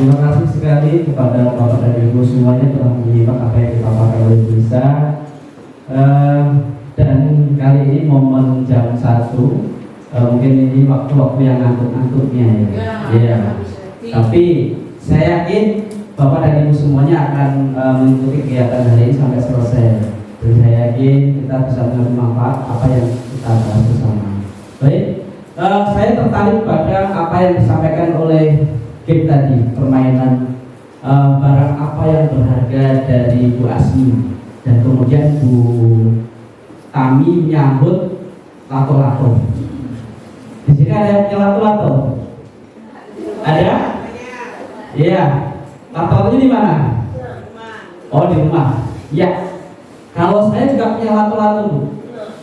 terima kasih sekali kepada Bapak dan Ibu semuanya telah menyimak apa yang dipaparkan oleh Bu Lisa. Dan kali ini momen jam 1, mungkin ini waktu-waktu yang ngantuk-ngantuknya ya. Tapi saya yakin Bapak dan Ibu semuanya akan mengikuti kegiatan hari ini sampai selesai. Dan saya yakin kita bisa mengambil manfaat apa yang kita bahas bersama. Baik, saya tertarik pada apa yang disampaikan oleh game tadi, permainan barang apa yang berharga dari Bu Asmi, dan kemudian Bu Tami menyambut lato-lato. Di sini ada yang punya lato-lato? Ada? Iya. Lato-latonya di mana? Oh, di rumah. Ya. Kalau saya juga punya lato-lato.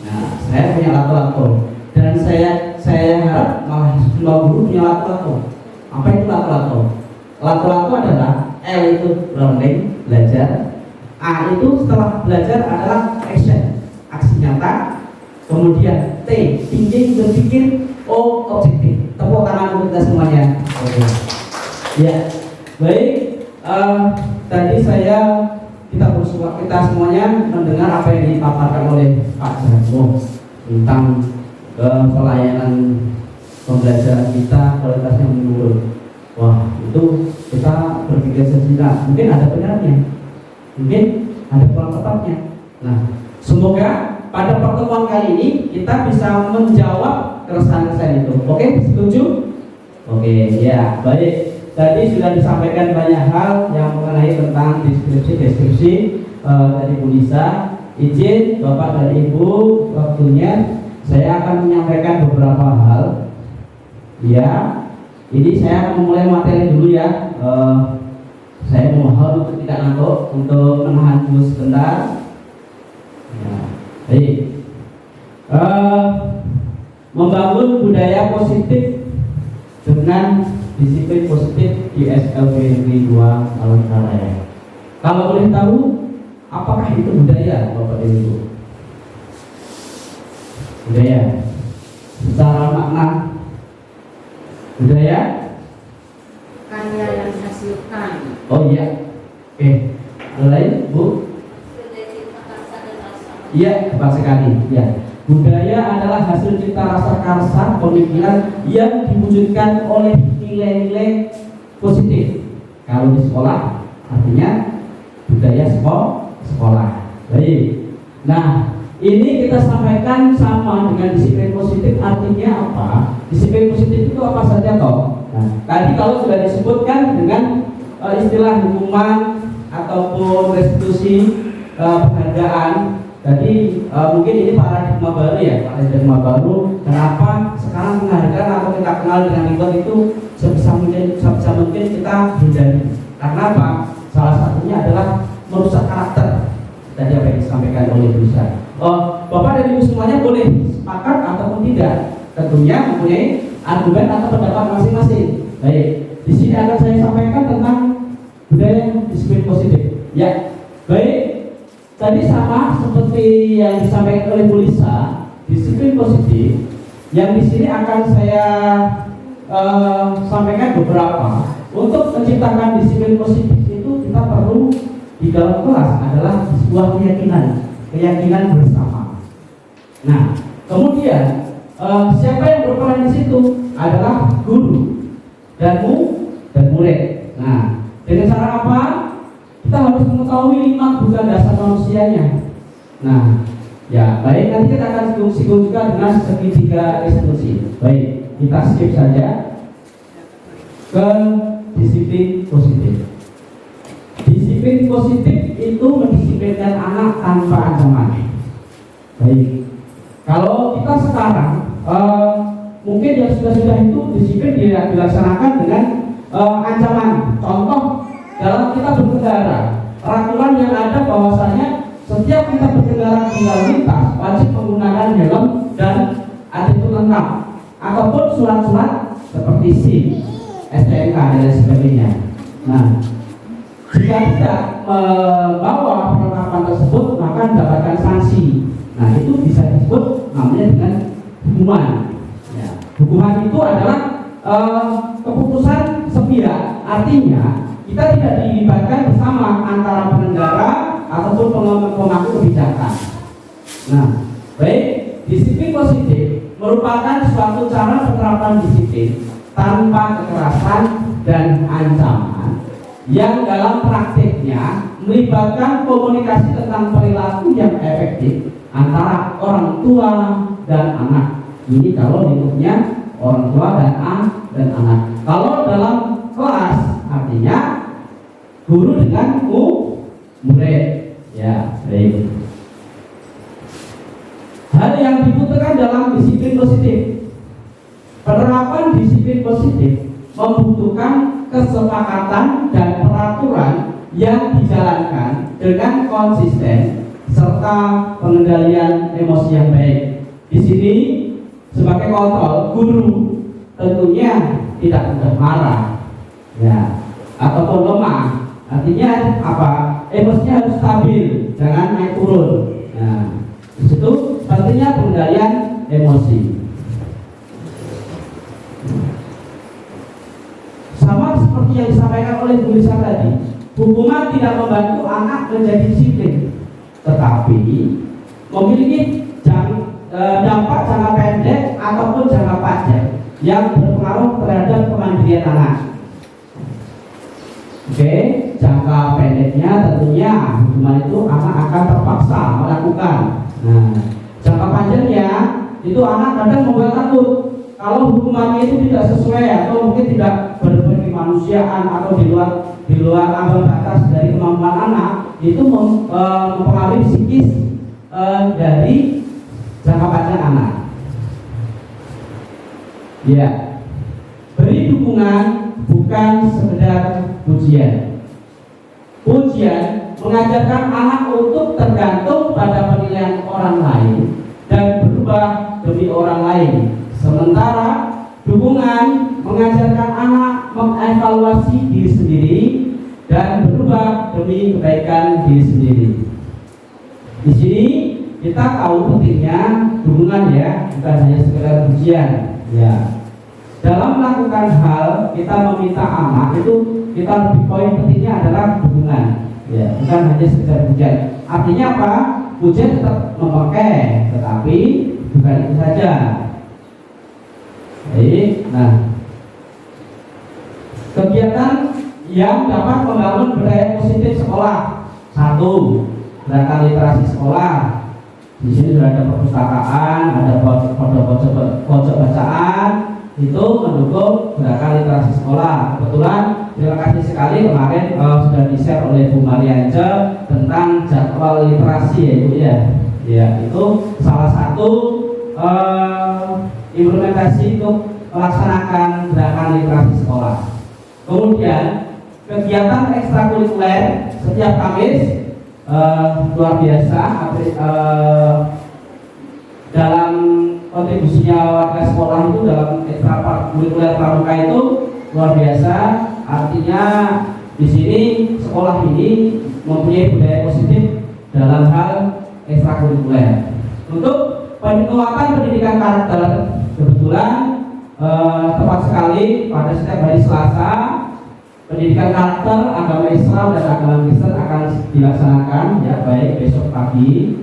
Nah, saya punya lato-lato. Dan saya harap malah semua guru punya lato-lato. Apa itu lato-lato? Lato-lato adalah L itu learning, belajar. A itu setelah belajar adalah action, aksi nyata. Kemudian T, thinking, berpikir. O, objektif. Tepuk tangan untuk kita semuanya. Oke. Ya, baik. Tadi kita semuanya mendengar apa yang dipaparkan oleh Pak Jarwo tentang pelayanan pembelajaran kita kualitasnya menurun. Wah, itu kita berpikir sejenak. Mungkin ada benarnya, mungkin ada kurang tepatnya. Nah, semoga pada pertemuan kali ini kita bisa menjawab keresahan-keresahan itu. Oke, setuju? Oke, ya, baik. Tadi sudah disampaikan banyak hal yang mengenai tentang deskripsi dari Bu Lisa. Izin Bapak dan Ibu, waktunya saya akan menyampaikan beberapa hal. Ya, ini saya akan memulai materi dulu ya. Saya mohon untuk tidak ngantuk, untuk menahan dulu sebentar. Ya, baik. Membangun budaya positif dengan disiplin positif di SLB Negeri 2 Palangkaraya. Kalau boleh tahu, apakah itu budaya, Bapak dan Ibu? Budaya secara makna budaya karya yang dihasilkan. Oh iya, oke. Lain Bu? Iya, tepat sekali. Ya, budaya adalah hasil cipta rasa karsa pemikiran yang diwujudkan oleh nilai-nilai positif. Kalau di sekolah artinya budaya sekolah. Baik. Nah, ini kita sampaikan sama dengan disiplin positif. Artinya apa? Disiplin positif itu apa saja toh? Nah, tadi kalau sudah disebutkan dengan istilah hukuman ataupun restitusi penghargaan. Jadi mungkin ini paradigma baru ya, paradigma baru. Kenapa sekarang penghargaan atau kita kenal dengan reward itu sebisa mungkin kita hindari. Karena apa? Salah satunya adalah merusak karakter. Tadi apa yang disampaikan oleh Bu Lisa. Bapak dan Ibu semuanya boleh sepakat ataupun tidak. Tentunya mempunyai argumen atau pendapat masing-masing. Baik, di sini akan saya sampaikan tentang budaya disiplin positif. Ya, baik. Tadi sama seperti yang disampaikan oleh Bu Lisa, disiplin positif. Yang di sini akan saya sampaikan beberapa. Untuk menciptakan disiplin positif itu kita perlu di dalam kelas adalah sebuah keyakinan bersama. Nah, kemudian siapa yang berperan di situ adalah guru dan murid. Nah, dengan cara apa? Kita harus mengetahui 5 kebutuhan dasar manusianya. Nah, ya baik, nanti kita akan singgung juga dengan segitiga restitusi. Baik, kita skip saja ke disiplin positif. Disiplin positif itu mendisiplinkan anak tanpa ancaman. Baik, kalau kita sekarang mungkin yang sudah itu disiplin dilaksanakan dengan ancaman. Contoh, dalam kita berkendara, peraturan yang ada bahwasanya setiap kita berkendara di lalu lintas wajib menggunakan helm dan atribut lengkap ataupun surat-surat seperti SIM, STNK dan lain sebagainya. Nah, jika tidak membawa perlengkapan tersebut maka mendapatkan sanksi. Nah, itu bisa disebut namanya dengan hukuman. Ya, hukuman itu adalah keputusan sepihak Artinya kita tidak dilibatkan bersama antara penyelenggara ataupun pemangku kebijakan. Nah, baik, disiplin positif merupakan suatu cara penerapan disiplin tanpa kekerasan dan ancaman yang dalam praktiknya melibatkan komunikasi tentang perilaku yang efektif antara orang tua dan anak. Ini kalau lingkupnya orang tua dan anak. Kalau dalam kelas artinya guru dengan murid. Ya, baik. Hal yang dibutuhkan dalam disiplin positif. Penerapan disiplin positif membutuhkan kesepakatan dan peraturan yang dijalankan dengan konsisten serta pengendalian emosi yang baik. Di sini sebagai kontrol, guru tentunya tidak mudah marah, ya, ataupun lemah. Artinya apa? Emosinya harus stabil, jangan naik turun. Nah, di situ pentingnya pengendalian emosi. Sama seperti yang disampaikan oleh Bu Lisa tadi, hukuman tidak membantu anak menjadi disiplin, tetapi memiliki dampak jangka pendek ataupun jangka panjang yang berpengaruh terhadap kemandirian anak. Oke, jangka pendeknya tentunya hukuman itu anak akan terpaksa melakukan. Nah, jangka panjangnya itu anak kadang membuat takut kalau hukumannya itu tidak sesuai atau mungkin tidak berkemanusiaan atau di luar ambang batas dari kemampuan anak, itu mempengaruhi psikis dari jangka panjang anak. Ya, beri dukungan bukan sekedar pujian. Pujian mengajarkan anak untuk tergantung pada penilaian orang lain dan berubah demi orang lain. Sementara dukungan mengajarkan anak mengevaluasi diri sendiri dan berubah demi kebaikan diri sendiri. Di sini kita tahu pentingnya dukungan, ya, bukan hanya sekedar pujian. Ya, dalam melakukan hal kita meminta anak itu kita lebih poin pentingnya adalah dukungan, ya, bukan hanya sekedar pujian. Artinya apa? Pujian tetap memakai, tetapi bukan itu saja. Baik, nah, kegiatan yang dapat membangun budaya positif sekolah. 1. Gerakan literasi sekolah. Di sini sudah ada perpustakaan, ada pojok bacaan, itu mendukung gerakan literasi sekolah. Kebetulan terima kasih sekali kemarin sudah di-share oleh Bu Marianja tentang jadwal literasi, ya Ibu, ya. Ya, itu salah satu implementasi untuk melaksanakan gerakan literasi sekolah. Kemudian kegiatan ekstrakurikuler setiap Kamis luar biasa dalam kontribusinya warga sekolah itu dalam ekstrakurikuler pramuka itu luar biasa. Artinya di sini sekolah ini mempunyai budaya positif dalam hal ekstrakurikuler. Untuk penguatan pendidikan karakter, kebetulan tepat sekali pada setiap hari Selasa pendidikan karakter agama Islam dan agama Kristen akan dilaksanakan, ya, baik besok pagi,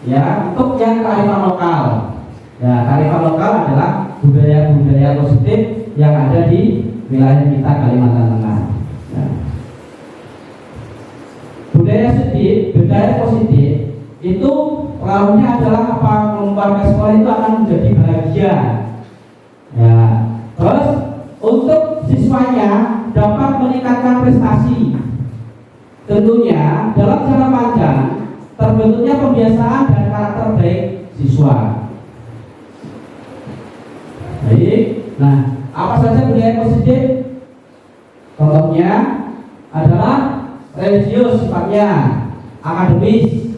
ya. Untuk yang kearifan lokal, ya, kearifan lokal adalah budaya-budaya positif yang ada di wilayah kita Kalimantan Tengah, ya. Budaya positif itu pengaruhnya adalah apa? Warga sekolah itu akan menjadi bahagia, ya. Terus untuk siswanya dapat meningkatkan prestasi. Tentunya dalam jangka panjang terbentuknya kebiasaan dan karakter baik siswa. Baik, nah, apa saja budaya positif? Contohnya adalah religius sifatnya, akademis,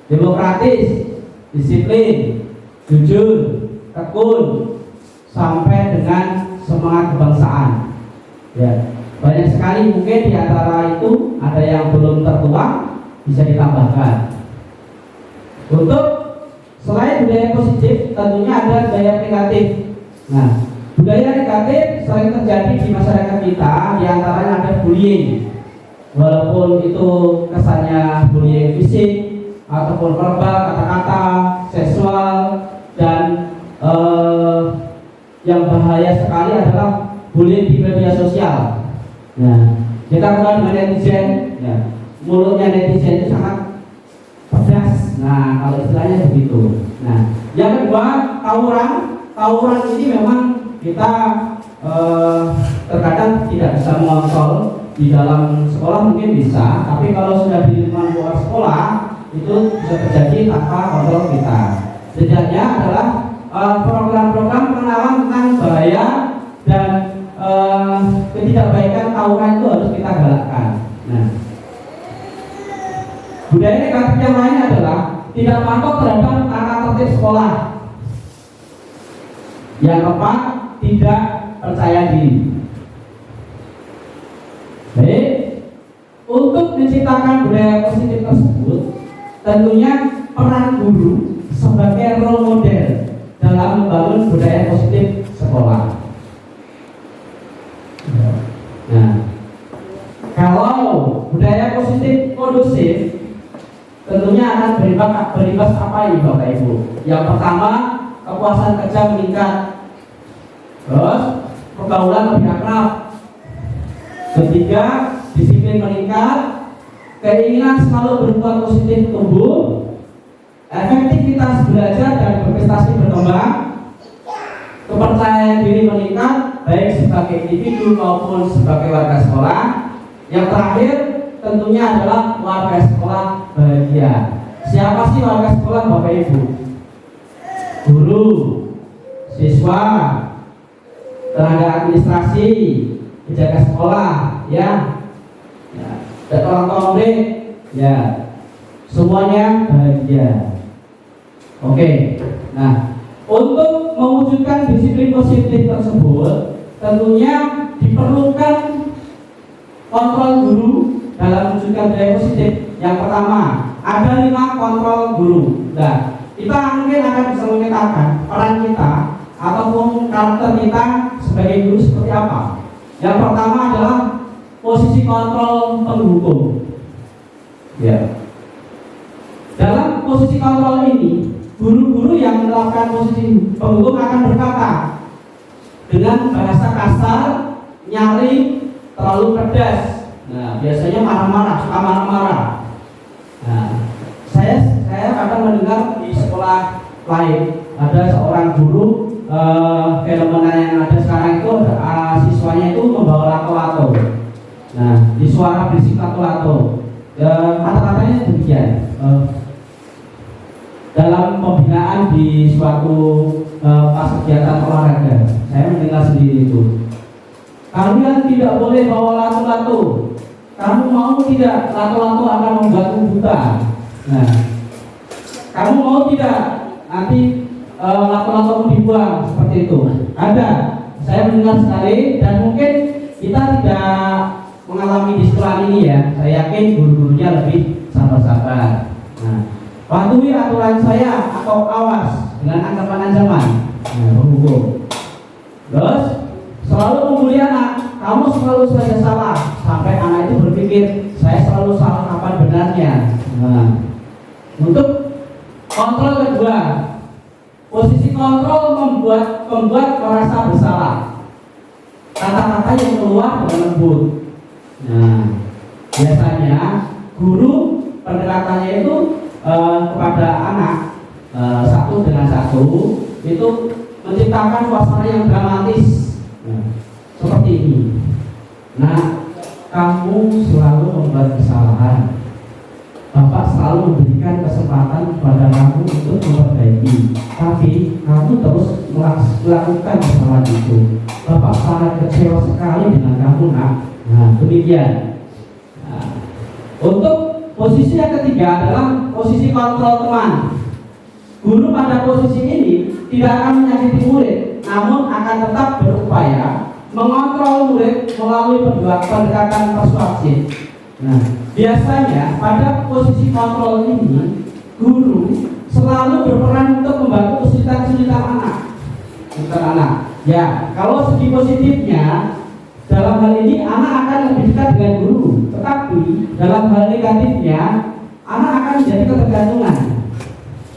demokratis, disiplin, jujur, tekun, sampai dengan semangat kebangsaan. Ya, banyak sekali, mungkin di antara itu ada yang belum tertuang, bisa ditambahkan. Untuk selain budaya positif, tentunya ada budaya negatif. Nah, Budaya negatif sering terjadi di masyarakat kita, diantaranya ada bullying. Walaupun itu kesannya bullying fisik ataupun verbal, kata-kata, seksual, dan yang bahaya sekali adalah bullying di media sosial. Nah, kita kenal dengan netizen, ya, mulutnya netizen itu sangat pedas. Nah, kalau istilahnya begitu. Nah, yang kedua, tawuran ini memang kita terkadang tidak bisa mengontrol. Di dalam sekolah mungkin bisa, tapi kalau sudah di lingkungan luar sekolah itu bisa terjadi tanpa kontrol kita. Setidaknya adalah program-program pengenalan tentang bahaya dan ketidakbaikan tawuran itu harus kita galakkan. Nah, budaya negatif yang lain adalah tidak patuh terhadap tata tertib sekolah. Yang keempat, tidak percaya diri. Baik, untuk menciptakan budaya positif tersebut, tentunya peran guru sebagai role model dalam membangun budaya positif sekolah. Nah, kalau budaya positif kondusif, tentunya akan berimbas apa ini Bapak Ibu? Yang pertama, kepuasan kerja meningkat, terus pergaulan lebih akrab. Ketiga, disiplin meningkat, keinginan selalu berbuat positif tumbuh, efektivitas belajar dan berprestasi berkembang, kepercayaan diri meningkat baik sebagai individu maupun sebagai warga sekolah. Yang terakhir tentunya adalah warga sekolah bahagia. Siapa sih warga sekolah Bapak Ibu? Guru, siswa, tenaga administrasi, penjaga sekolah, ya, dan orang tua murid, ya, semuanya bahagia. Oke, nah, untuk mewujudkan disiplin positif tersebut, tentunya diperlukan kontrol guru dalam mewujudkan budaya positif. Yang pertama, ada 5 kontrol guru. Nah, kita mungkin akan bisa memetakan peran kita ataupun karakter kita sebagai guru seperti apa. Yang pertama adalah posisi kontrol penghukum. Ya. Dalam posisi kontrol ini, guru-guru yang melakukan posisi penghukum akan berkata dengan bahasa kasar, nyaring, terlalu pedas. Nah, biasanya marah-marah, suka marah-marah. Nah, saya kadang mendengar di sekolah lain ada seorang guru, fenomena yang ada sekarang itu siswanya itu membawa lato-lato. Nah, di suara berisik lato-lato. Kata-katanya demikian. Dalam pembinaan di suatu pas kegiatan olahraga, saya mendengar sendiri itu. Kalian tidak boleh bawa lato-lato. Kamu mau tidak lato-lato akan membuatmu buta? Nah, kamu mau tidak nanti lato-latomu dibuang seperti itu? Ada. Saya mendengar sekali dan mungkin kita tidak mengalami di sekolah ini ya. Saya yakin guru-gurunya lebih sabar-sabar. Nah, patuhi aturan saya atau awas dengan ancaman-ancaman. Nah, berhukum. Terus selalu membuli anak, kamu selalu saja salah, sampai anak itu berpikir saya selalu salah kapan benarnya. Nah, untuk kontrol kedua, posisi kontrol membuat merasa bersalah. Kata-kata yang keluar dengan lembut. Nah, biasanya guru pendekatannya itu kepada anak satu dengan satu itu menciptakan suasana yang dramatis. Nah, seperti ini. Nah, kamu selalu membuat kesalahan. Bapak selalu memberikan kesempatan kepada kamu untuk memperbaiki, tapi kamu terus melakukan kesalahan itu. Bapak sangat kecewa sekali dengan kamu, nak. Nah, demikian. Nah, untuk posisi yang ketiga adalah posisi kontrol teman. Guru pada posisi ini tidak akan menyakiti murid, namun akan tetap berupaya mengontrol murid melalui pendekatan persuasif. Nah, biasanya pada posisi kontrol ini, guru selalu berperan untuk membantu kesulitan-kesulitan anak. pinter anak. Ya, kalau segi positifnya, dalam hal ini anak akan lebih dekat dengan guru. Tetapi dalam hal negatifnya, anak akan menjadi ketergantungan.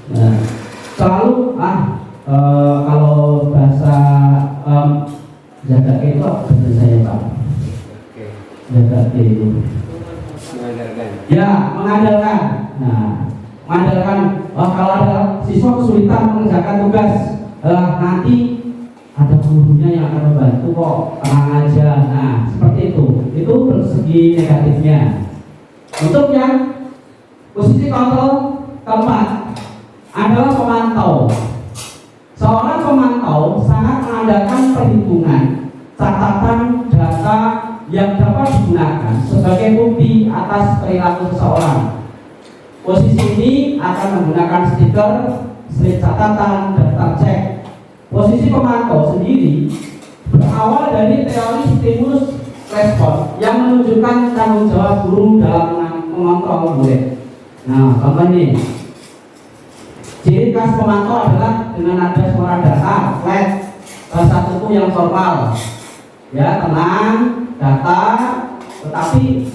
Nah, selalu kalau bahasa jaga itu apa bahasa saya Pak? Jaga itu. Ya, mengandalkan. Nah, mengandalkan kalau ada siswa kesulitan mengerjakan tugas, nanti ada gurunya yang akan membantu kok, tenang aja. Nah, seperti itu. Itu segi negatifnya. Untuk yang posisi kontrol keempat adalah pemantau. Seorang pemantau sangat mengandalkan perhitungan, catatan, data yang dapat digunakan sebagai bukti atas perilaku seseorang. Posisi ini akan menggunakan stiker, slip catatan, daftar cek. Posisi pemantau sendiri berawal dari teori stimulus respon yang menunjukkan tanggung jawab guru dalam mengontrol murid. Nah, contoh ini. Ciri khas pemantau adalah dengan ada suara datar, flat, bahasa tubuh yang formal, ya tenang, datar, tetapi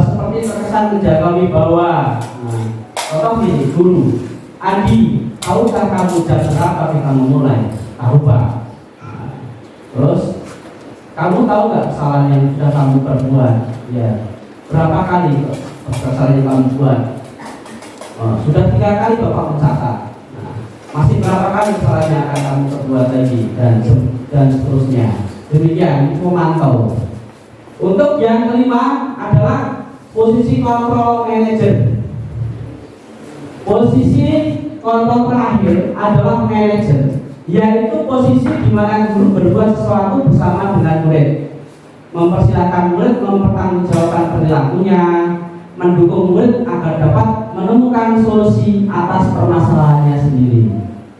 seperti terkesan menjaga wibawa. Nah, contoh ini, guru, Andi, tahukah kamu jam berapa kita mulai? Tahu Pak. Nah, terus kamu tahu nggak kesalahan yang sudah kamu perbuat? Ya, berapa kali kesalahan yang kamu buat? Sudah 3 kali Bapak mencatat. Nah, masih berapa kali kesalahan yang akan kamu perbuat lagi dan seterusnya. Demikian pemantau. Untuk yang kelima adalah posisi kontrol manager. Posisi kontrol terakhir adalah manager, yaitu posisi di mana guru berbuat sesuatu bersama dengan murid, mempersilahkan murid mempertanggungjawabkan perilakunya, mendukung murid agar dapat menemukan solusi atas permasalahannya sendiri.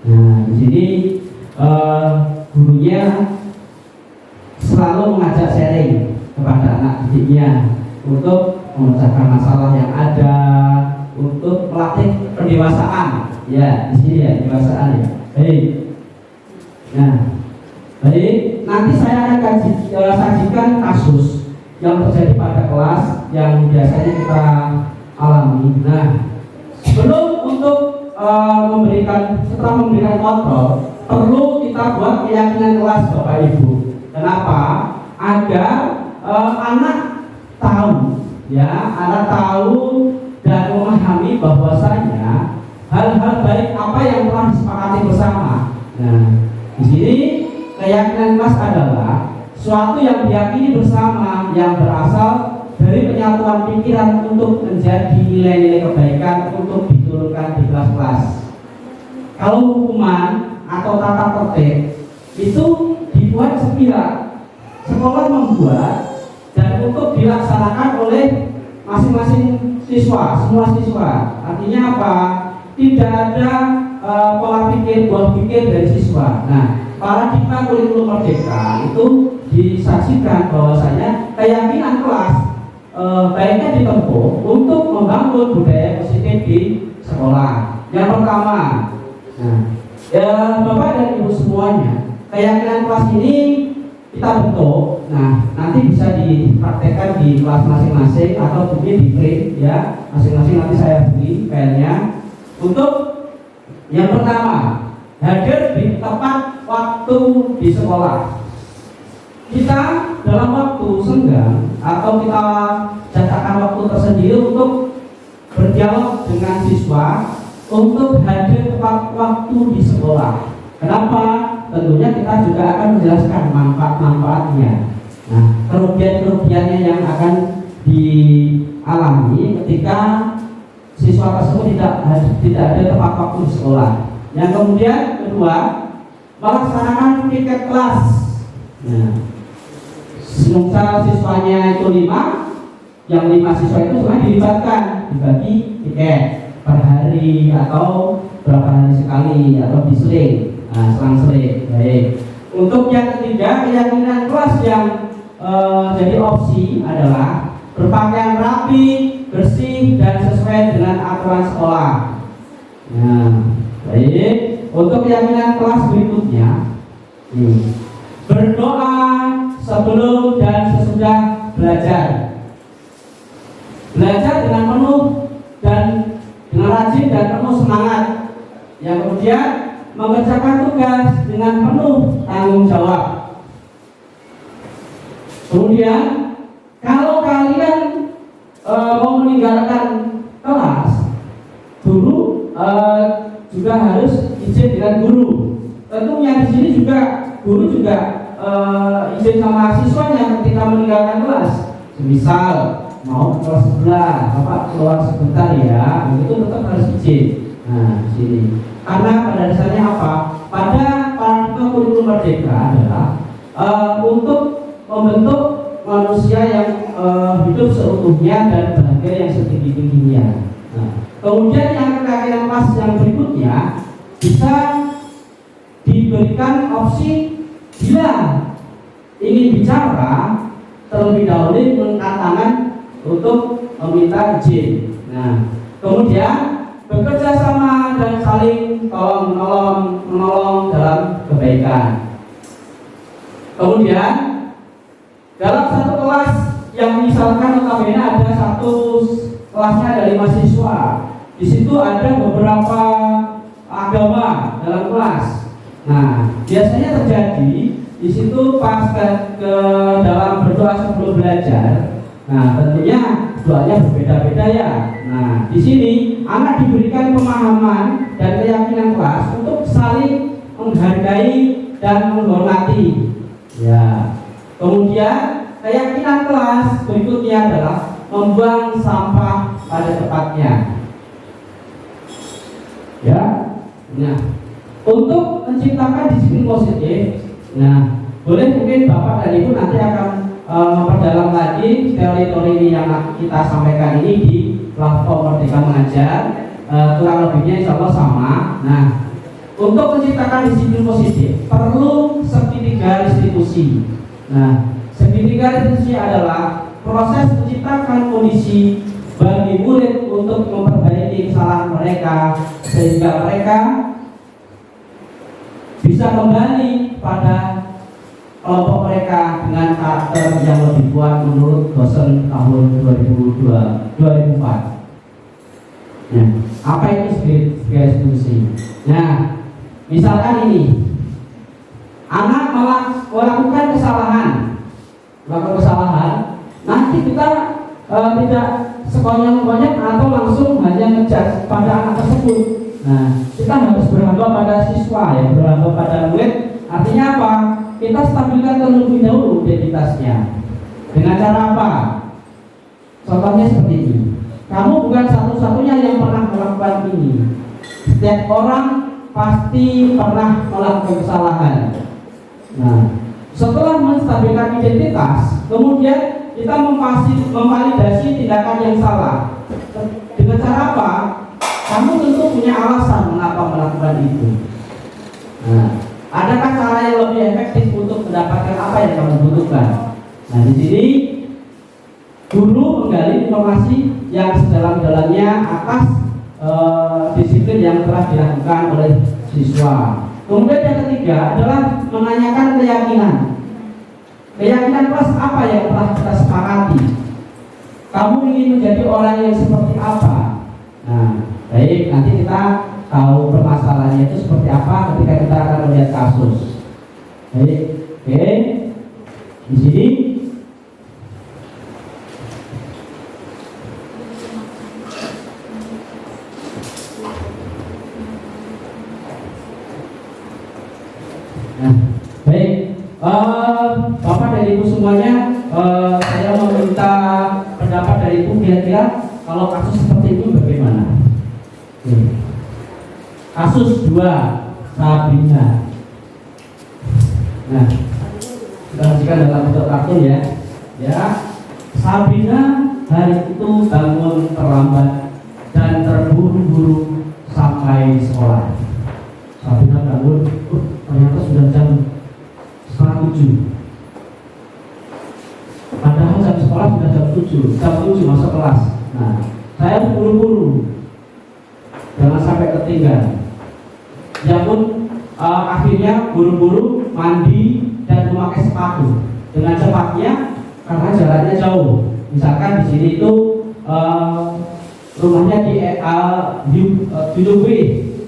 Nah, di sini gurunya selalu mengajak sharing kepada anak didiknya untuk memecahkan masalah yang ada, untuk melatih pendewasaan. Ya, di sini ya pendewasaan ya. Baik. Nah, baik. Nanti saya akan sajikan kasus yang terjadi pada kelas yang biasanya kita alami. Nah, sebelum untuk setelah memberikan kontrol, perlu kita buat keyakinan kelas Bapak Ibu. Kenapa? Agar anak tahu, ya, anak tahu dan memahami bahwasanya hal-hal baik apa yang telah disepakati bersama. Nah, di sini keyakinan kelas adalah suatu yang diyakini bersama yang berasal dari penyatuan pikiran untuk menjadi nilai-nilai kebaikan untuk diturunkan di kelas-kelas. Kalau hukuman atau tata tertib itu dibuat sepihak, sekolah membuat dan untuk dilaksanakan oleh masing-masing siswa, semua siswa. Artinya apa? Tidak ada pola pikir, buah pikir dari siswa. Nah, paradigma kurikulum merdeka itu disaksikan bahwasanya keyakinan kelas baiknya ditempuh untuk membangun budaya positif di sekolah. Yang pertama, nah, Bapak dan Ibu semuanya, keyakinan kelas ini kita bentuk. Nah, nanti bisa dipraktekkan di kelas masing-masing atau mungkin di print ya, masing-masing nanti saya beri filenya. Untuk yang pertama, hadir di tepat waktu di sekolah. Kita dalam waktu senggang atau kita catakan waktu tersendiri untuk berdialog dengan siswa untuk hadir tepat waktu di sekolah. Kenapa? Tentunya kita juga akan menjelaskan manfaat-manfaatnya. Nah, kerugian-kerugiannya yang akan dialami ketika siswa tersebut tidak ada tepat waktu di sekolah. Yang kemudian kedua, melaksanakan piket kelas. Nah, sementara siswanya itu 5, yang 5 siswa itu semuanya dilibatkan, dibagi piket per hari atau berapa hari sekali atau diseling. Nah, selang-seling. Baik. Untuk yang ketiga, keyakinan kelas yang jadi opsi adalah berpakaian rapi, bersih dan sesuai dengan aturan sekolah. Nah, baik. Untuk keyakinan kelas berikutnya, Berdoa sebelum dan sesudah belajar. Belajar dengan penuh dan dengan rajin dan penuh semangat. Yang kemudian mengerjakan tugas dengan penuh tanggung jawab. Kemudian kalau kalian mau meninggalkan kelas, guru juga harus izin dengan guru. Tentunya di sini juga guru juga izin sama siswanya ketika meninggalkan kelas. Misal mau ke kelas sebelah, Bapak keluar sebentar ya, itu tetap harus izin. Nah, di sini. Karena pada dasarnya apa? Pada paradigma kurikulum merdeka adalah untuk membentuk manusia yang hidup seutuhnya dan bahagia yang setinggi-tingginya. Nah, kemudian yang keyakinan kelas yang berikutnya bisa diberikan opsi bila ingin bicara terlebih dahulu mengangkat tangan untuk meminta izin. Nah, kemudian bekerja sama dan saling menolong dalam kebaikan. Kemudian dalam satu kelas yang misalkan notabene ada satu kelasnya ada 5 siswa, di situ ada beberapa agama dalam kelas. Nah, biasanya terjadi di situ pas ke dalam berdoa sebelum belajar. Nah, tentunya doanya berbeda-beda ya. Nah, di sini anak diberikan pemahaman dan keyakinan kelas untuk saling menghargai dan menghormati. Ya. Kemudian keyakinan kelas berikutnya adalah membuang sampah pada tempatnya. Ya. Nah, untuk menciptakan disiplin positif, nah, boleh mungkin Bapak dan Ibu nanti akan memperdalam lagi teori-teori ini yang kita sampaikan ini di platform Merdeka Mengajar. Kurang lebihnya insya Allah sama. Nah, untuk menciptakan disiplin positif perlu segitiga restitusi. Nah, segitiga restitusi adalah proses menciptakan kondisi bagi murid untuk memperbaiki kesalahan mereka sehingga mereka bisa kembali pada kelompok mereka dengan karakter yang lebih kuat menurut dosen tahun 2004. Nah, apa itu segitiga restitusi? Nah, misalkan ini anak melakukan kesalahan, nanti kita tidak sekonyong-konyong atau langsung hanya ngejudge pada anak tersebut. Nah, kita harus berhamba pada siswa, ya, berhamba pada murid. Artinya apa? Kita stabilkan terlebih dahulu identitasnya. Dengan cara apa? Contohnya seperti ini. Kamu bukan satu-satunya yang pernah melakukan ini. Setiap orang pasti pernah melakukan kesalahan. Nah, setelah menstabilkan identitas, kemudian kita memvalidasi tindakan yang salah. Dengan cara apa? Kamu tentu punya alasan mengapa melakukan itu. Nah, adakah cara yang lebih efektif untuk mendapatkan apa yang kamu butuhkan? Nah, di sini guru menggali informasi yang sedalam-dalamnya atas disiplin yang telah dilakukan oleh siswa. Kemudian yang ketiga adalah menanyakan keyakinan. Keyakinan kelas apa yang telah kita sepakati? Kamu ingin menjadi orang yang seperti apa? Nah, baik, nanti kita tahu permasalahannya itu seperti apa ketika kita akan melihat kasus. Baik, oke. Di sini nah, baik, Bapak dan Ibu semuanya, saya meminta pendapat dari Ibu kira-kira kalau kasus seperti ini bagaimana? Kasus 2 Sabina. Nah, kita saksikan dalam bentuk kartun ya. Ya, Sabina hari itu bangun terlambat dan terburu-buru sampai sekolah. Sabina bangun, ternyata sudah jam 6:30. Padahal jam sekolah sudah jam 7 masuk kelas. Nah, saya buru-buru, jangan sampai ketinggalan. Ya pun akhirnya buru-buru mandi, dan memakai sepatu dengan cepatnya karena jaraknya jauh. Misalkan di sini itu rumahnya di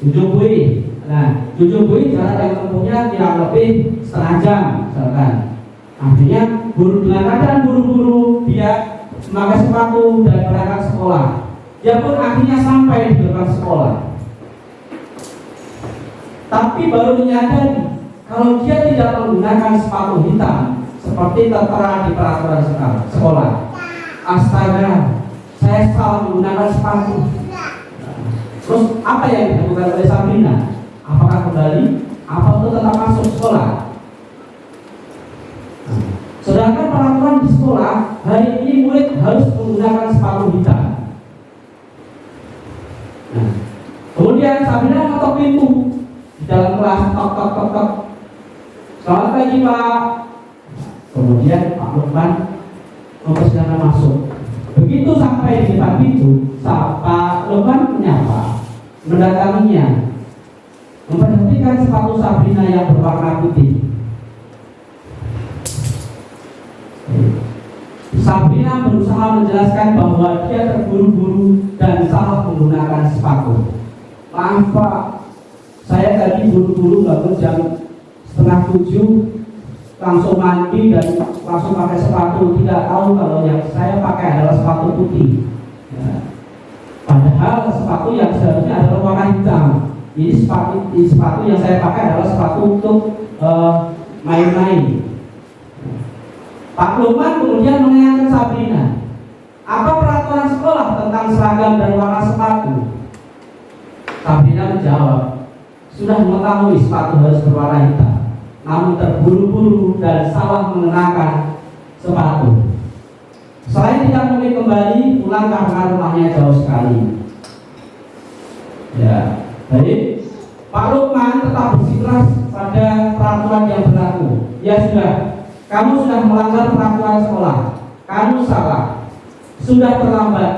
Jujubui. Nah, Jujubui jarak yang tempuhnya kurang lebih setengah jam, misalkan. Artinya dengan keadaan buru-buru dia memakai sepatu dan berangkat sekolah. Dia pun akhirnya sampai di depan sekolah. Tapi baru menyadari kalau dia tidak menggunakan sepatu hitam seperti tertera di peraturan sekolah. Astaga, saya salah menggunakan sepatu. Terus apa yang dilakukan oleh Sabrina? Apakah kembali? Atau tetap masuk sekolah? Sedangkan peraturan di sekolah hari ini murid harus menggunakan sepatu hitam. Kemudian Sabrina mengetok pintu di dalam kelas, tok tok tok tok. Selamat pagi Pak. Kemudian Pak Lukman mempersilahkan masuk. Begitu sampai di depan pintu, Pak Lukman menyapa, mendatanginya, memperhatikan sepatu Sabrina yang berwarna putih. Sabrina berusaha menjelaskan bahwa dia terburu-buru dan salah menggunakan sepatu. Maaf Pak, saya tadi buru-buru bangun jam 6:30, langsung mandi dan langsung pakai sepatu. Tidak tahu kalau yang saya pakai adalah sepatu putih. Ya. Padahal sepatu yang seharusnya adalah warna hitam. Ini sepatu yang saya pakai adalah sepatu untuk main-main. Pak Lukman kemudian menanyakan Sabrina, apa peraturan sekolah tentang seragam dan warna sepatu? Sabrina menjawab, sudah mengetahui sepatu harus berwarna hitam, namun terburu-buru dan salah mengenakan sepatu. Selain tidak mungkin kembali pulang karena rumahnya jauh sekali. Ya, baik. Pak Lukman tetap bersikeras pada peraturan yang berlaku. Ya sudah, kamu sudah melanggar peraturan sekolah. Kamu salah. Sudah terlambat.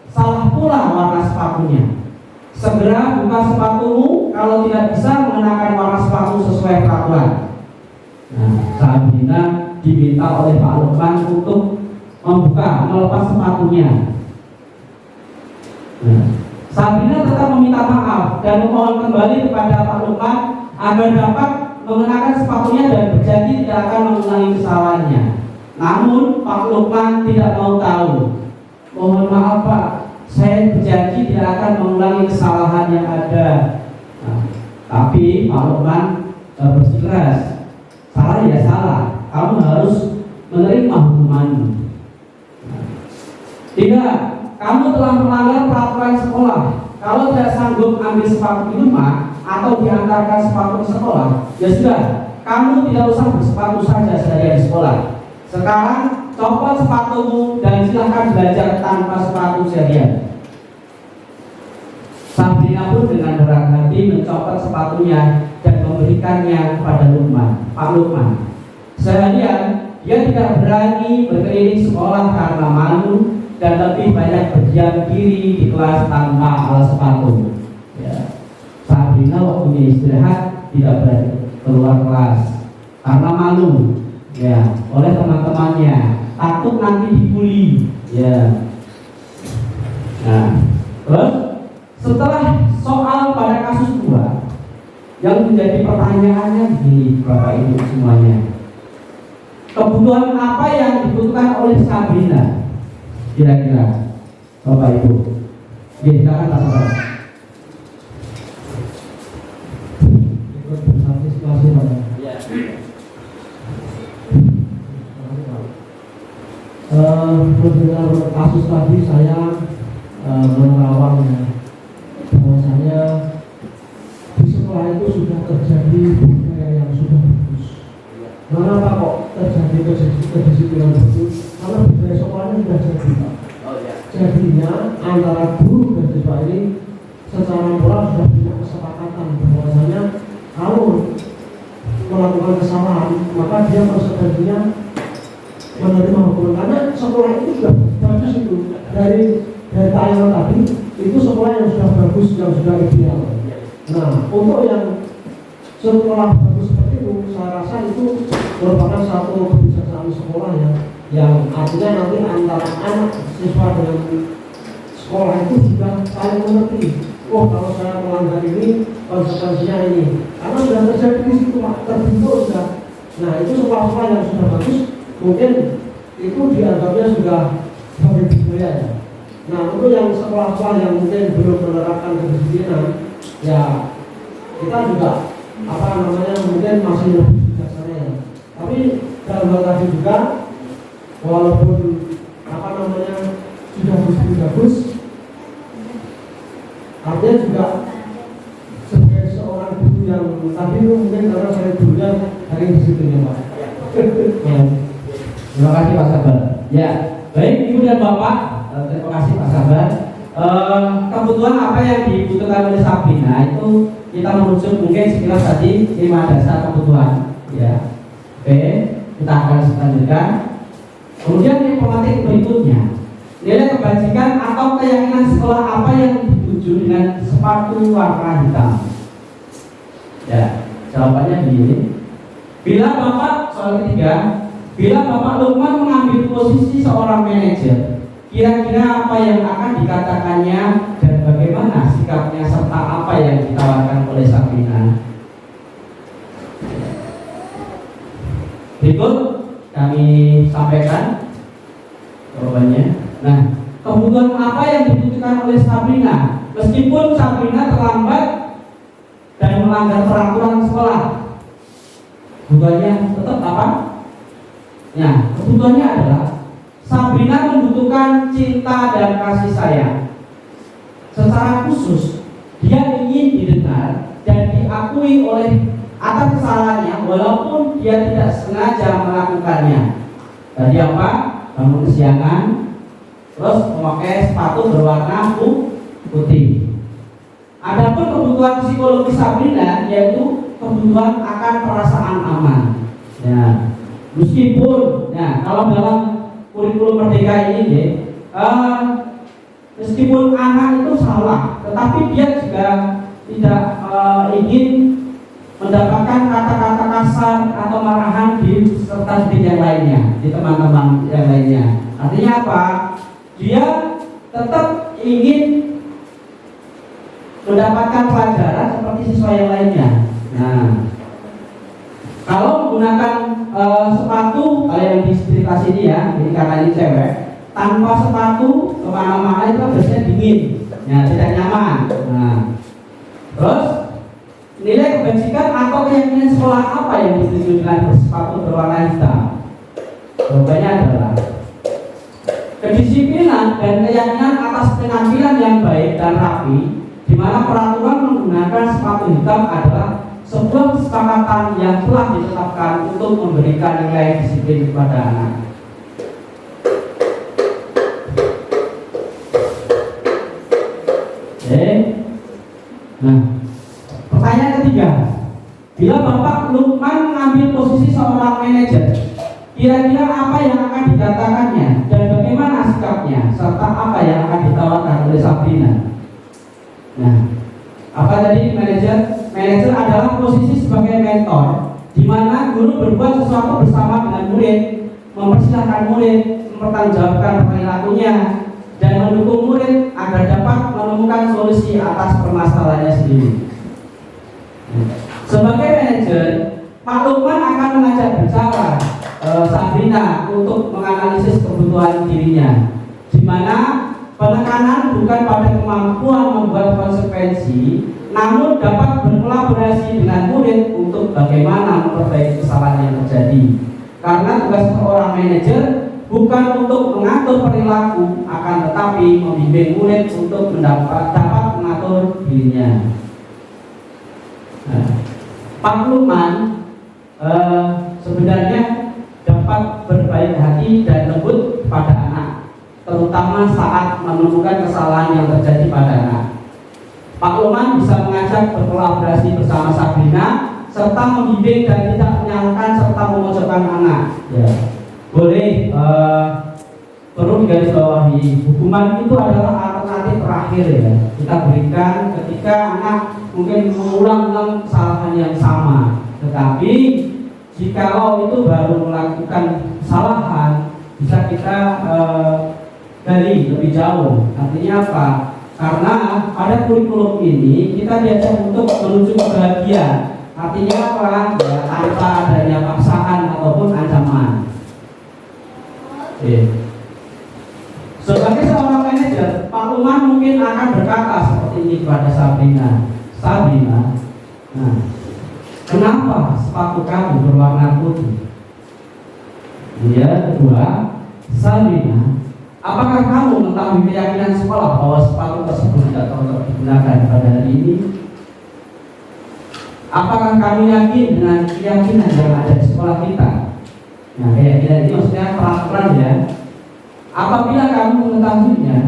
Salah pula warna sepatunya. Segera buka sepatumu kalau tidak bisa mengenakan warna sepatu sesuai peraturan. Nah, Sabrina diminta oleh Pak Lukman untuk melepas sepatunya. Nah, Sabrina tetap meminta maaf dan memohon kembali kepada Pak Lukman agar dapat mengenakan sepatunya dan berjanji tidak akan mengulangi kesalahannya. Namun Pak Lukman tidak mau tahu. Mohon maaf Pak, saya berjanji tidak akan mengulangi kesalahan yang ada. Nah, tapi Pak Lukman bersikeras, salah ya salah, kamu harus menerima hukumanmu. Tidak, kamu telah melanggar peraturan sekolah. Kalau tidak sanggup ambil sepatu di rumah atau diantarkan sepatu ke sekolah, ya sudah, kamu tidak usah bersepatu saja seharian di sekolah. Sekarang copot sepatumu dan silahkan belajar tanpa sepatu seharian. Sabrina pun dengan berat hati mencopot sepatunya dan memberikannya kepada Pak Lukman. Seharian dia tidak berani berkeliling sekolah karena malu dan lebih banyak berdiam diri di kelas tanpa alas sepatu. Ya. Sabrina waktunya istirahat tidak berani keluar kelas karena malu, ya, oleh teman-temannya, takut nanti dibully, ya. Nah, terus setelah soal pada kasus 2 yang menjadi pertanyaannya begini Bapak Ibu semuanya, kebutuhan apa yang dibutuhkan oleh Sabrina kira-kira Bapak Ibu? Ya, silakan Pak Sabar. Ikut berpartisipasi Pak. Ya. Mendengar kasus tadi saya menerawangnya bahwasanya di sekolah itu sudah terjadi budaya yang sudah bagus. Kenapa kok terjadi kedisiplinan bagus? Karena budaya sekolahnya sudah jadi Pak. Jadinya antara guru dan siswa ini secara moral sudah punya kesepakatan bahwasanya kalau melakukan kesalahan maka dia konsekuensinya menerima hukuman, karena sekolah itu sudah bagus. Itu dari tayangan tadi itu sekolah yang sudah bagus, yang sudah ideal. Nah, untuk yang sekolah bagus seperti itu saya rasa merupakan satu kebijaksanaan sekolah ya, yang artinya nanti antara anak siswa dengan sekolah itu sudah saling mengerti. Oh, kalau saya melanggar ini konsekuensinya ini, karena sudah terjadi di situ terbentuk sudah. Nah, itu sekolah-sekolah yang sudah bagus mungkin itu dianggapnya sudah sebagai budaya ya. Nah, untuk yang sekolah-sekolah yang mungkin belum menerapkan kedisiplinan, ya kita juga mungkin masih lebih bijaksana ya. Tapi dalam hal tadi juga, walaupun sudah bagus, artinya juga sebagai seorang guru yang tadi itu mungkin karena saya gurunya dari disiplinnya Pak. Ya. Terima kasih Pak Sabar. Ya, baik Ibu dan Bapak, terima kasih Pak Sabar. Kebutuhan apa yang dibutuhkan oleh Sabrina itu kita merujuk mungkin sekilas tadi 5 dasar kebutuhan. Ya, oke, kita akan lanjutkan. Kemudian informatif berikutnya, nilai kebajikan atau keyakinan sekolah apa yang dituju dengan sepatu warna hitam? Ya, jawabannya begini. Bila Bapak, soal ketiga, bila Bapak Lukman mengambil posisi seorang manajer, kira-kira apa yang akan dikatakannya dan bagaimana sikapnya serta apa yang ditawarkan oleh Sabrina? Berikut kami sampaikan jawabannya. Nah, kebutuhan apa yang dibutuhkan oleh Sabrina? Meskipun Sabrina terlambat dan melanggar peraturan sekolah, kebutuhannya tetap apa? Ya, kebutuhannya adalah Sabrina membutuhkan cinta dan kasih sayang. Secara khusus, dia ingin didengar dan diakui oleh atas kesalahannya walaupun dia tidak sengaja melakukannya. Tadi apa? Bangun kesiangan, terus memakai sepatu berwarna putih. Adapun kebutuhan psikologi Sabrina yaitu kebutuhan akan perasaan aman. Ya, meskipun, ya kalau dalam kurikulum Merdeka ini, meskipun anak itu salah, tetapi dia juga tidak ingin mendapatkan kata-kata kasar atau marahan di peserta didik yang lainnya, di teman-teman yang lainnya. Artinya apa? Dia tetap ingin mendapatkan pelajaran seperti siswa yang lainnya. Nah, kalau menggunakan sepatu, kalau yang displikasi ini ya, ini karena ini cewek, tanpa sepatu kemana-mana itu biasanya dingin, ya tidak nyaman. Nah, terus nilai kebajikan atau keyakinan sekolah apa yang dituju dengan sepatu berwarna hitam? Jawabannya adalah kedisiplinan dan keyakinan atas penampilan yang baik dan rapi, di mana peraturan menggunakan sepatu hitam adalah sebuah kesepakatan yang telah ditetapkan untuk memberikan nilai disiplin kepada anak. Oke. Nah, pertanyaan ketiga, bila Bapak Lukman mengambil posisi seorang manajer, kira-kira apa yang akan dikatakannya dan bagaimana sikapnya serta apa yang akan ditawarkan oleh Sabrina? Nah, apa tadi manajer? Manajer adalah posisi sebagai mentor, di mana guru berbuat sesuatu bersama dengan murid, mempersilahkan murid mempertanggungjawabkan perilakunya dan mendukung murid agar dapat menemukan solusi atas permasalahannya sendiri. Sebagai manajer, Pak Lukman akan mengajak bicara Sabrina untuk menganalisis kebutuhan dirinya, di mana penekanan bukan pada kemampuan membuat konsekuensi, namun dapat berkolaborasi dengan murid untuk bagaimana memperbaiki kesalahan yang terjadi. Karena tugas seorang manajer bukan untuk mengatur perilaku, akan tetapi membimbing murid untuk dapat mengatur dirinya. Nah, Pak Lukman sebenarnya dapat berbaik hati dan lembut pada anak, terutama saat menemukan kesalahan yang terjadi pada anak. Pak Lukman bisa mengajak berkolaborasi bersama Sabrina serta membimbing dan tidak menyalahkan serta memojokkan anak. Ya, boleh perlu digarisbawahi, hukuman itu adalah alternatif terakhir ya kita berikan ketika anak mungkin mengulang-ulang kesalahan yang sama. Tetapi jikalau itu baru melakukan kesalahan, bisa kita gali lebih jauh. Artinya apa? Karena pada kurikulum ini kita diajak untuk menuju kebahagiaan. Artinya apa? Ya, tanpa adanya paksaan ataupun ancaman. Sebagai seorang manajer, Pak Luman mungkin akan berkata seperti ini kepada Sabrina. Nah, kenapa sepatu kamu berwarna putih? Kedua, Sabrina, apakah kamu mengetahui keyakinan sekolah bahwa sepatu tersebut tidak cocok digunakan pada hari ini? Apakah kamu yakin dengan keyakinan yang ada di sekolah kita? Nah, keyakinan ini maksudnya peraturan ya. Apabila kamu mengetahuinya,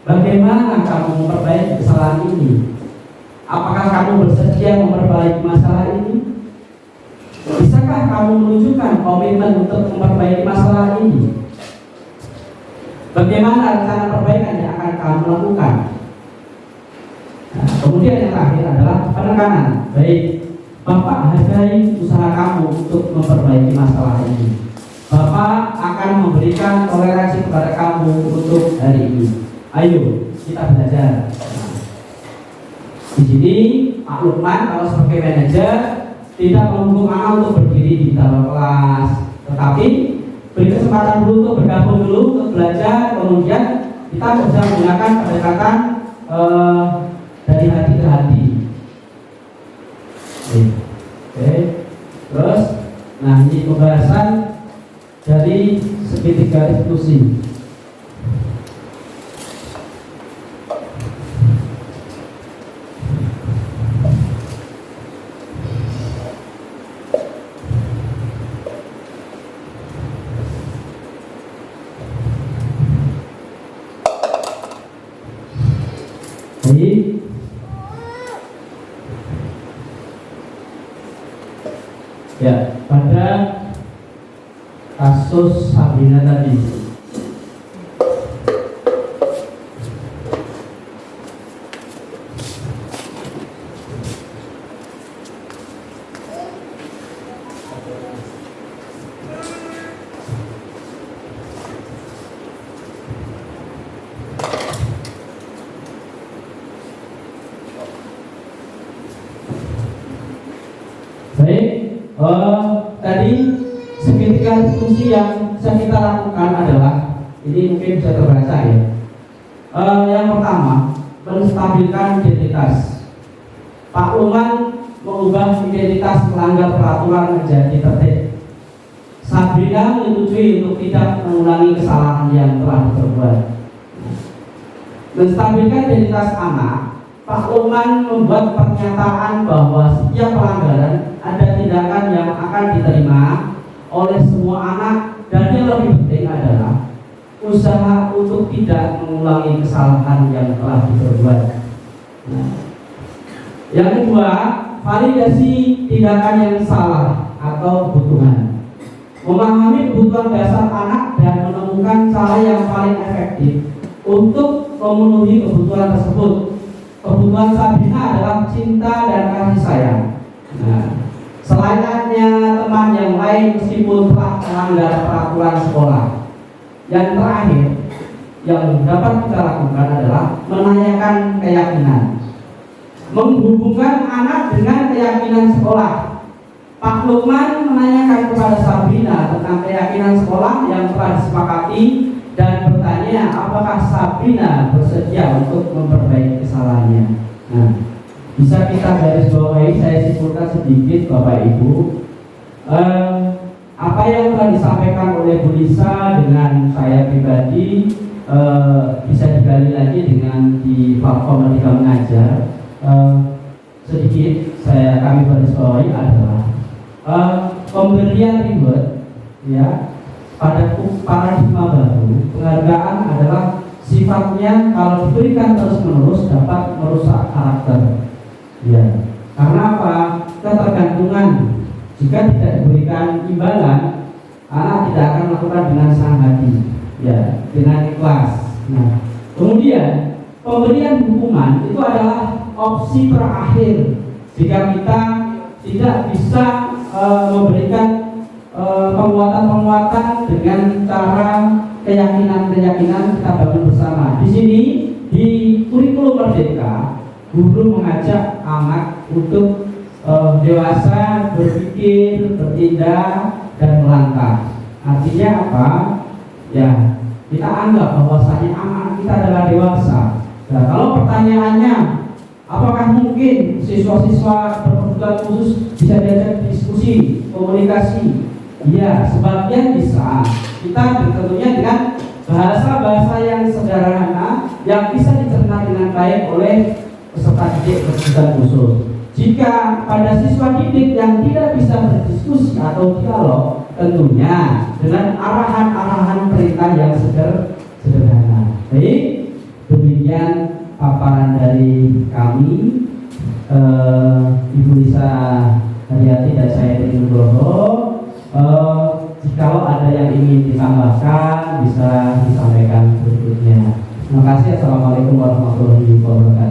bagaimana kamu memperbaiki kesalahan ini? Apakah kamu bersedia memperbaiki masalah ini? Bisakah kamu menunjukkan komitmen untuk memperbaiki masalah ini? Bagaimana rencana perbaikan yang akan kamu lakukan? Nah, kemudian yang terakhir adalah penekanan. Baik, Bapak hargai usaha kamu untuk memperbaiki masalah ini. Bapak akan memberikan toleransi kepada kamu untuk hari ini. Ayo kita belajar. Di sini Pak Lukman kalau sebagai manajer tidak mendukung anak untuk berdiri di dalam kelas, tetapi beri kesempatan dulu untuk bergabung dulu, untuk belajar, kemudian kita bisa menggunakan pendekatan dari hati ke hati. Oke. Terus, nah ini pembahasan dari segitiga diskusi. Jadi, ya pada kasus Sabrina tadi, tadi segitiga diskusi yang bisa kita lakukan adalah ini mungkin bisa terbaca ya. Yang pertama, menstabilkan identitas. Pak Luman mengubah identitas melanggar peraturan menjadi tertib. Sabrina menyetujui untuk tidak mengulangi kesalahan yang telah diperbuat. Menstabilkan identitas anak, Pak Luman membuat pernyataan bahwa setiap pelanggaran ada tindakan yang akan diterima oleh semua anak, dan yang lebih penting adalah usaha untuk tidak mengulangi kesalahan yang telah diperbuat. Nah, yang kedua, validasi tindakan yang salah atau kebutuhan. Memahami kebutuhan dasar anak dan menemukan cara yang paling efektif untuk memenuhi kebutuhan tersebut. Kebutuhan Sabrina adalah cinta dan kasih sayang. Nah, selainnya teman yang lain meskipun telah melanggar peraturan sekolah. Yang terakhir yang dapat kita lakukan adalah menanyakan keyakinan, menghubungkan anak dengan keyakinan sekolah. Pak Lukman menanyakan kepada Sabrina tentang keyakinan sekolah yang telah disepakati dan bertanya apakah Sabrina bersedia untuk memperbaiki kesalahannya. Nah, bisa kita garis bawahi, saya simpulkan sedikit Bapak Ibu. Apa yang telah disampaikan oleh Bu Lisa dengan saya pribadi bisa digali lagi dengan di platform Merdeka Mengajar. Sedikit kami garis bawahi adalah pemberian reward ya pada paradigma baru. Penghargaan adalah sifatnya kalau diberikan terus-menerus dapat merusak karakter. Ya, karena apa? Ketergantungan. Jika tidak diberikan imbalan, anak tidak akan melakukan dengan senang hati, ya, dengan ikhlas. Nah, kemudian pemberian hukuman itu adalah opsi terakhir jika kita tidak bisa memberikan penguatan-penguatan dengan cara keyakinan-keyakinan kita bangun bersama. Di sini di kurikulum Merdeka, guru mengajak anak untuk dewasa, berpikir, bertindak, dan melangkah. Artinya apa? Ya, kita anggap bahwasanya anak kita adalah dewasa. Nah, kalau pertanyaannya, apakah mungkin siswa-siswa berkebutuhan khusus bisa diajak diskusi, komunikasi? Iya, sebagian bisa. Kita tentunya dengan bahasa-bahasa yang sederhana yang bisa dicerna dengan baik oleh peserta didik berkebutuhan khusus. Jika pada siswa didik yang tidak bisa berdiskusi atau dialog, tentunya dengan arahan-arahan perintah yang sederhana. Baik, demikian paparan dari kami, Ibu Lisa Haryati dan saya Tri Nugroho. Jikalau ada yang ingin ditambahkan bisa disampaikan berikutnya. Terima kasih. Assalamualaikum warahmatullahi wabarakatuh.